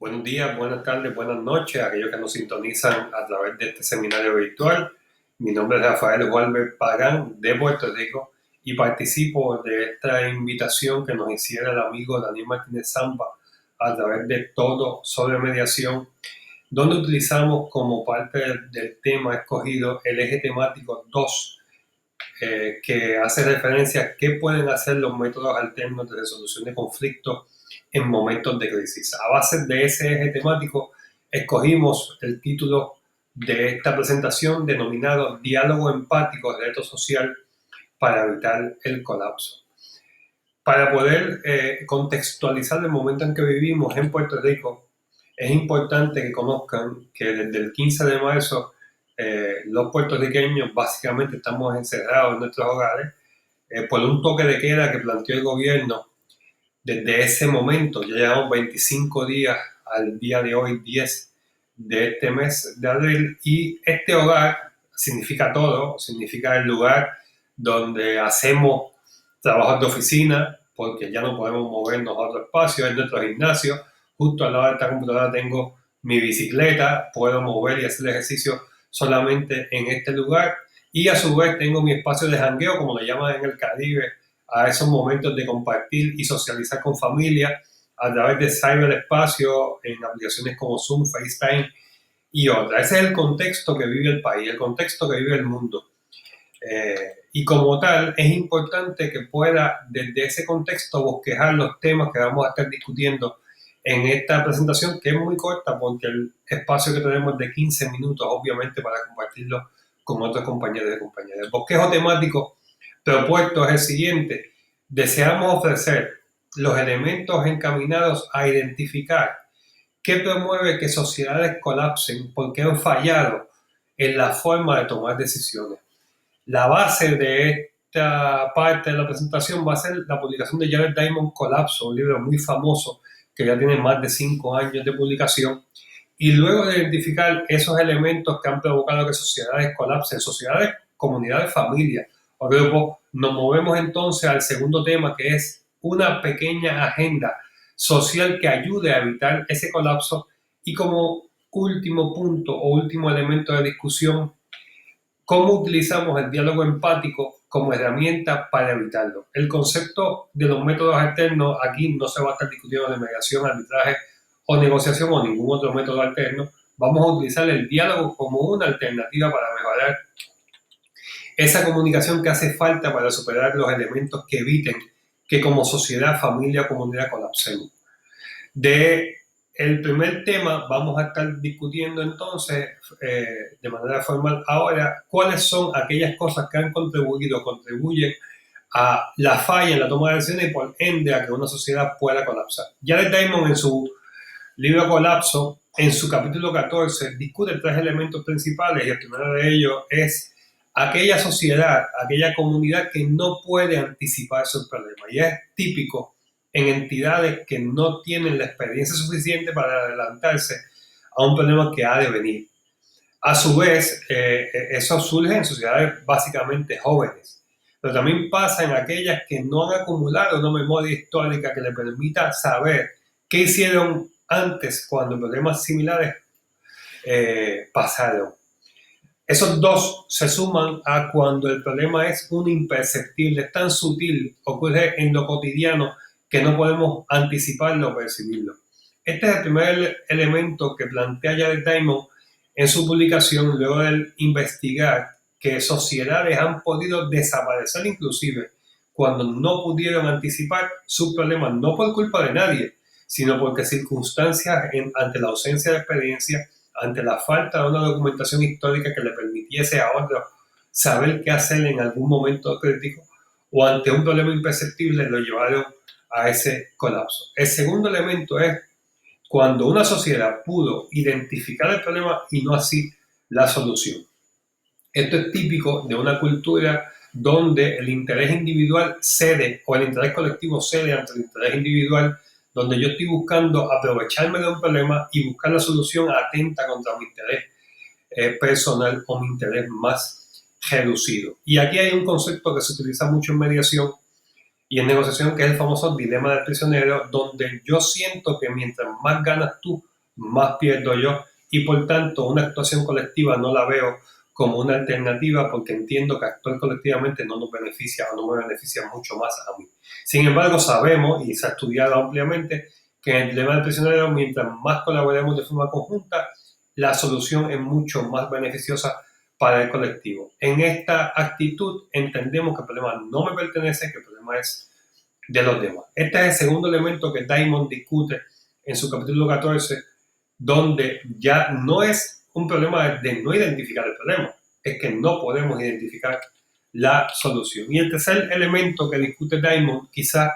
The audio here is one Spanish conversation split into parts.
Buenos días, buenas tardes, buenas noches a aquellos que nos sintonizan a través de este seminario virtual. Mi nombre es Rafael Walber Pagán de Puerto Rico y participo de esta invitación que nos hiciera el amigo Daniel Martínez Zamba a través de Todo sobre Mediación, donde utilizamos como parte del tema escogido el eje temático 2, que hace referencia a qué pueden hacer los métodos alternos de resolución de conflictos en momentos de crisis. A base de ese eje temático, escogimos el título de esta presentación denominado Diálogo empático, reto social para evitar el colapso. Para poder contextualizar el momento en que vivimos en Puerto Rico, es importante que conozcan que desde el 15 de marzo los puertorriqueños básicamente estamos encerrados en nuestros hogares por un toque de queda que planteó el gobierno. Desde ese momento, ya llevamos 25 días al día de hoy, 10 de este mes de abril, y este hogar significa todo, significa el lugar donde hacemos trabajos de oficina, porque ya no podemos movernos a otro espacio, es nuestro gimnasio. Justo al lado de esta computadora tengo mi bicicleta, puedo mover y hacer ejercicio solamente en este lugar, y a su vez tengo mi espacio de jangueo, como le llaman en el Caribe, a esos momentos de compartir y socializar con familia a través de ciberespacio en aplicaciones como Zoom, FaceTime y otras. Ese es el contexto que vive el país, el contexto que vive el mundo. Y como tal, es importante que pueda desde ese contexto bosquejar los temas que vamos a estar discutiendo en esta presentación, que es muy corta porque el espacio que tenemos es de 15 minutos, obviamente, para compartirlo con otros compañeros y compañeras. El bosquejo temático propuesto es el siguiente: deseamos ofrecer los elementos encaminados a identificar qué promueve que sociedades colapsen porque han fallado en la forma de tomar decisiones. La base de esta parte de la presentación va a ser la publicación de Jared Diamond, Colapso, un libro muy famoso que ya tiene más de 5 años de publicación. Y luego de identificar esos elementos que han provocado que sociedades colapsen, sociedades, comunidades, familias o grupos, nos movemos entonces al segundo tema, que es una pequeña agenda social que ayude a evitar ese colapso. Y como último punto o último elemento de discusión, cómo utilizamos el diálogo empático como herramienta para evitarlo. El concepto de los métodos alternos aquí no se va a estar discutiendo de mediación, arbitraje o negociación o ningún otro método alterno. Vamos a utilizar el diálogo como una alternativa para mejorar esa comunicación que hace falta para superar los elementos que eviten que como sociedad, familia o comunidad colapsemos. De el primer tema vamos a estar discutiendo entonces de manera formal ahora cuáles son aquellas cosas que han contribuyen a la falla en la toma de decisiones y por ende a que una sociedad pueda colapsar. Jared Diamond en su libro Colapso, en su capítulo 14, discute 3 elementos principales y el primero de ellos es aquella sociedad, aquella comunidad que no puede anticipar sus problemas, y es típico en entidades que no tienen la experiencia suficiente para adelantarse a un problema que ha de venir. A su vez, eso surge en sociedades básicamente jóvenes, pero también pasa en aquellas que no han acumulado una memoria histórica que le permita saber qué hicieron antes cuando problemas similares pasaron. Esos dos se suman a cuando el problema es un imperceptible, es tan sutil, ocurre en lo cotidiano que no podemos anticiparlo o percibirlo. Este es el primer elemento que plantea Jared Diamond en su publicación, luego de investigar que sociedades han podido desaparecer inclusive cuando no pudieron anticipar sus problemas, no por culpa de nadie, sino porque circunstancias ante la ausencia de experiencia, ante la falta de una documentación histórica que le permitiese a otros saber qué hacer en algún momento crítico o ante un problema imperceptible, lo llevaron a ese colapso. El segundo elemento es cuando una sociedad pudo identificar el problema y no así la solución. Esto es típico de una cultura donde el interés individual cede o el interés colectivo cede ante el interés individual, donde yo estoy buscando aprovecharme de un problema y buscar la solución atenta contra mi interés personal o mi interés más reducido. Y aquí hay un concepto que se utiliza mucho en mediación y en negociación, que es el famoso dilema del prisionero, donde yo siento que mientras más ganas tú más pierdo yo, y por tanto una actuación colectiva no la veo como una alternativa porque entiendo que actuar colectivamente no nos beneficia o no me beneficia mucho más a mí. Sin embargo, sabemos y se ha estudiado ampliamente que en el dilema del prisionero, mientras más colaboremos de forma conjunta, la solución es mucho más beneficiosa para el colectivo. En esta actitud entendemos que el problema no me pertenece, que el problema es de los demás. Este es el segundo elemento que Diamond discute en su capítulo 14, donde ya no es un problema de no identificar el problema, es que no podemos identificar la solución. Y el tercer elemento que discute Diamond, quizás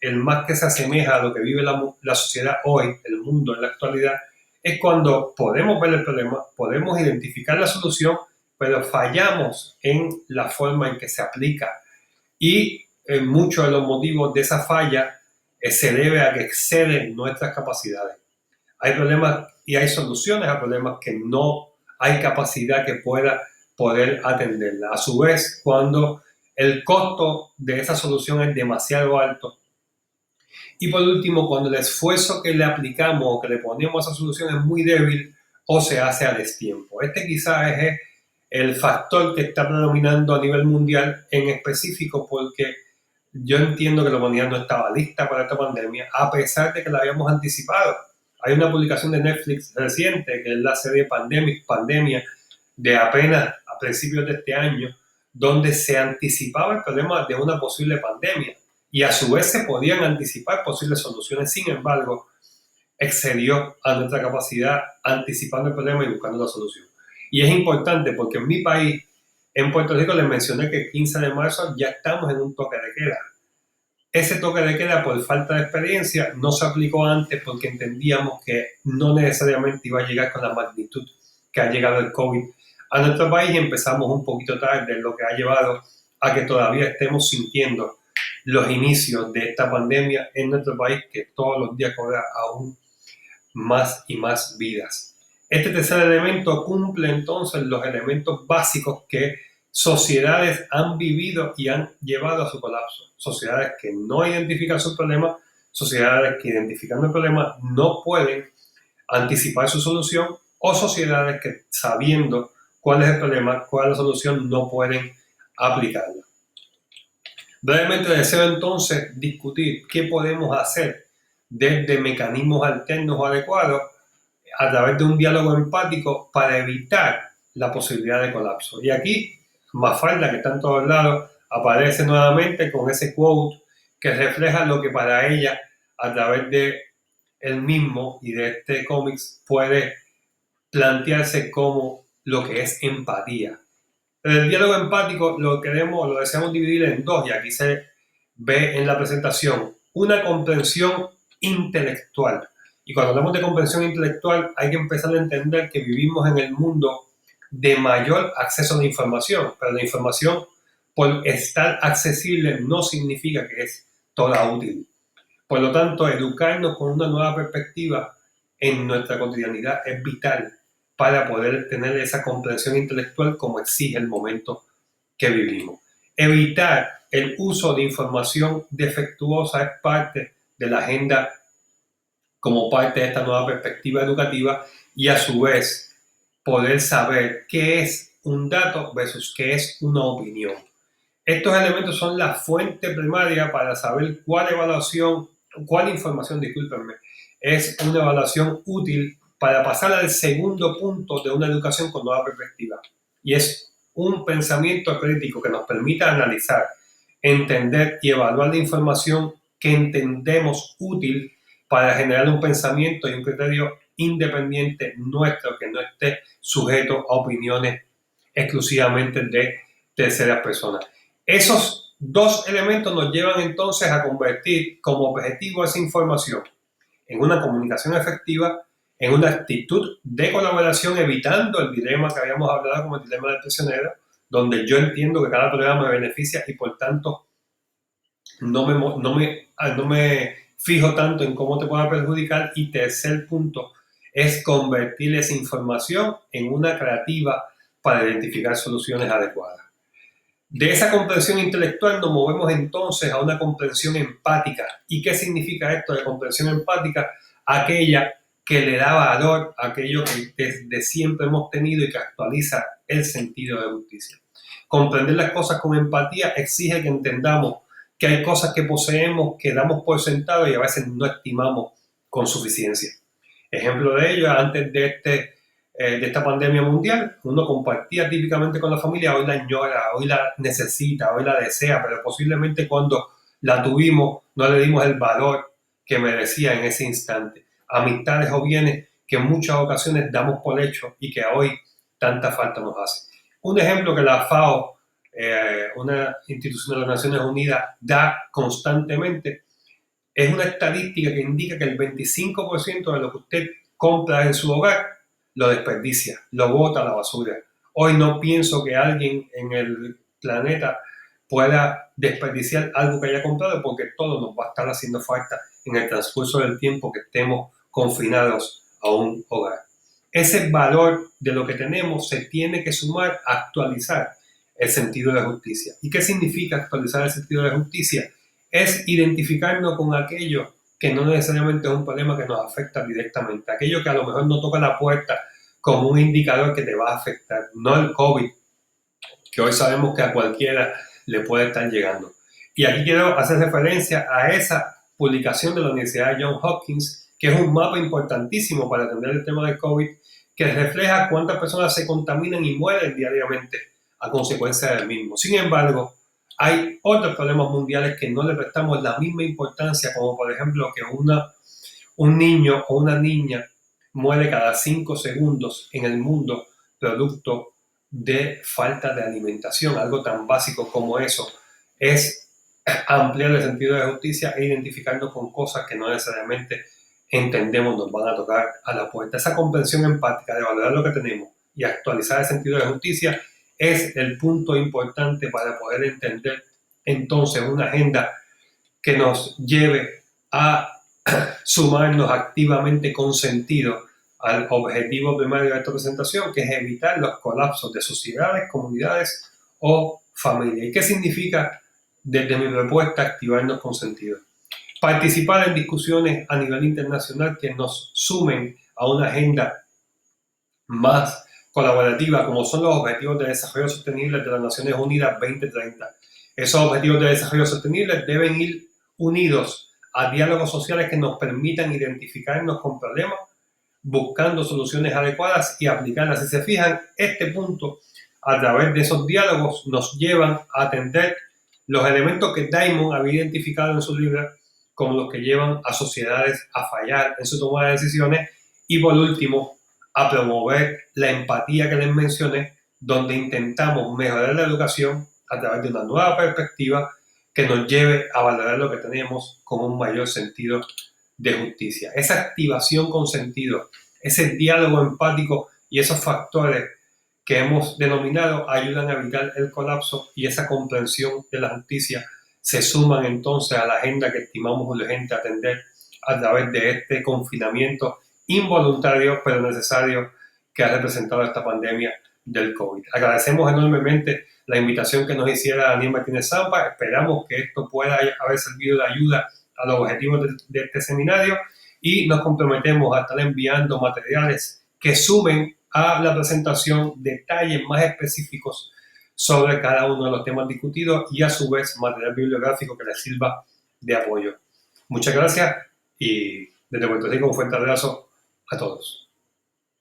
el más que se asemeja a lo que vive la sociedad hoy, el mundo en la actualidad, es cuando podemos ver el problema, podemos identificar la solución, pero fallamos en la forma en que se aplica. Y muchos de los motivos de esa falla se debe a que exceden nuestras capacidades. Hay problemas y hay soluciones a problemas que no hay capacidad que pueda poder atenderla. A su vez, cuando el costo de esa solución es demasiado alto. Y por último, cuando el esfuerzo que le aplicamos o que le ponemos a esa solución es muy débil o se hace a destiempo. Este quizás es el factor que está predominando a nivel mundial en específico porque yo entiendo que la humanidad no estaba lista para esta pandemia a pesar de que la habíamos anticipado. Hay una publicación de Netflix reciente, que es la serie Pandemia, de apenas a principios de este año, donde se anticipaba el problema de una posible pandemia y a su vez se podían anticipar posibles soluciones. Sin embargo, excedió a nuestra capacidad anticipando el problema y buscando la solución. Y es importante porque en mi país, en Puerto Rico, les mencioné que el 15 de marzo ya estamos en un toque de queda. Ese toque de queda, por falta de experiencia, no se aplicó antes porque entendíamos que no necesariamente iba a llegar con la magnitud que ha llegado el COVID a nuestro país y empezamos un poquito tarde, lo que ha llevado a que todavía estemos sintiendo los inicios de esta pandemia en nuestro país, que todos los días cobra aún más y más vidas. Este tercer elemento cumple entonces los elementos básicos que sociedades han vivido y han llevado a su colapso. Sociedades que no identifican sus problemas, sociedades que identificando el problema no pueden anticipar su solución o sociedades que sabiendo cuál es el problema, cuál es la solución, no pueden aplicarla. Brevemente deseo entonces discutir qué podemos hacer desde mecanismos alternos o adecuados a través de un diálogo empático para evitar la posibilidad de colapso. Y aquí Mafalda, que está en todos lados, aparece nuevamente con ese quote que refleja lo que para ella, a través de él mismo y de este cómics, puede plantearse como lo que es empatía. Pero el diálogo empático lo deseamos dividir en dos, y aquí se ve en la presentación una comprensión intelectual. Y cuando hablamos de comprensión intelectual, hay que empezar a entender que vivimos en el mundo de mayor acceso a la información, pero la información, por estar accesible, no significa que es toda útil. Por lo tanto, educarnos con una nueva perspectiva en nuestra cotidianidad es vital para poder tener esa comprensión intelectual como exige el momento que vivimos. Evitar el uso de información defectuosa es parte de la agenda como parte de esta nueva perspectiva educativa, y a su vez poder saber qué es un dato versus qué es una opinión. Estos elementos son la fuente primaria para saber cuál información, es una evaluación útil para pasar al segundo punto de una educación con nueva perspectiva. Y es un pensamiento crítico que nos permita analizar, entender y evaluar la información que entendemos útil para generar un pensamiento y un criterio independiente nuestro, que no esté sujeto a opiniones exclusivamente de terceras personas. Esos dos elementos nos llevan entonces a convertir como objetivo esa información en una comunicación efectiva, en una actitud de colaboración, evitando el dilema que habíamos hablado como el dilema del prisionero, donde yo entiendo que cada problema me beneficia y por tanto no me fijo tanto en cómo te pueda perjudicar. Y tercer punto es convertir esa información en una creativa para identificar soluciones adecuadas. De esa comprensión intelectual nos movemos entonces a una comprensión empática. ¿Y qué significa esto de comprensión empática? Aquella que le da valor a aquello que desde siempre hemos tenido y que actualiza el sentido de justicia. Comprender las cosas con empatía exige que entendamos que hay cosas que poseemos que damos por sentado y a veces no estimamos con suficiencia. Ejemplo de ello, antes de esta pandemia mundial, uno compartía típicamente con la familia, hoy la añora, hoy la necesita, hoy la desea, pero posiblemente cuando la tuvimos no le dimos el valor que merecía en ese instante. Amistades o bienes que en muchas ocasiones damos por hecho y que hoy tanta falta nos hace. Un ejemplo que la FAO, una institución de las Naciones Unidas, da constantemente es una estadística que indica que el 25% de lo que usted compra en su hogar lo desperdicia, lo bota a la basura. Hoy no pienso que alguien en el planeta pueda desperdiciar algo que haya comprado porque todo nos va a estar haciendo falta en el transcurso del tiempo que estemos confinados a un hogar. Ese valor de lo que tenemos se tiene que sumar a actualizar el sentido de justicia. ¿Y qué significa actualizar el sentido de justicia? Es identificarnos con aquello que no necesariamente es un problema que nos afecta directamente, aquello que a lo mejor no toca la puerta como un indicador que te va a afectar, no el COVID, que hoy sabemos que a cualquiera le puede estar llegando. Y aquí quiero hacer referencia a esa publicación de la Universidad de Johns Hopkins, que es un mapa importantísimo para entender el tema del COVID, que refleja cuántas personas se contaminan y mueren diariamente a consecuencia del mismo. Sin embargo, hay otros problemas mundiales que no le prestamos la misma importancia, como por ejemplo que un niño o una niña muere cada 5 segundos en el mundo producto de falta de alimentación. Algo tan básico como eso es ampliar el sentido de justicia e identificarnos con cosas que no necesariamente entendemos nos van a tocar a la puerta. Esa comprensión empática de valorar lo que tenemos y actualizar el sentido de justicia es el punto importante para poder entender entonces una agenda que nos lleve a sumarnos activamente con sentido al objetivo primario de esta presentación, que es evitar los colapsos de sociedades, comunidades o familias. ¿Y qué significa desde mi propuesta activarnos con sentido? Participar en discusiones a nivel internacional que nos sumen a una agenda más colaborativa, como son los Objetivos de Desarrollo Sostenible de las Naciones Unidas 2030. Esos Objetivos de Desarrollo Sostenible deben ir unidos a diálogos sociales que nos permitan identificarnos con problemas, buscando soluciones adecuadas y aplicarlas. Si se fijan, este punto, a través de esos diálogos, nos llevan a atender los elementos que Diamond había identificado en su libro como los que llevan a sociedades a fallar en su toma de decisiones y, por último, a promover la empatía que les mencioné, donde intentamos mejorar la educación a través de una nueva perspectiva que nos lleve a valorar lo que tenemos con un mayor sentido de justicia. Esa activación con sentido, ese diálogo empático y esos factores que hemos denominado ayudan a evitar el colapso, y esa comprensión de la justicia se suman entonces a la agenda que estimamos urgente atender a través de este confinamiento involuntario pero necesario que ha representado esta pandemia del COVID. Agradecemos enormemente la invitación que nos hiciera Daniel Martínez Zampa. Esperamos que esto pueda haber servido de ayuda a los objetivos de este seminario y nos comprometemos a estar enviando materiales que sumen a la presentación detalles más específicos sobre cada uno de los temas discutidos y a su vez material bibliográfico que les sirva de apoyo. Muchas gracias y desde Puerto Rico un fuerte abrazo a todos.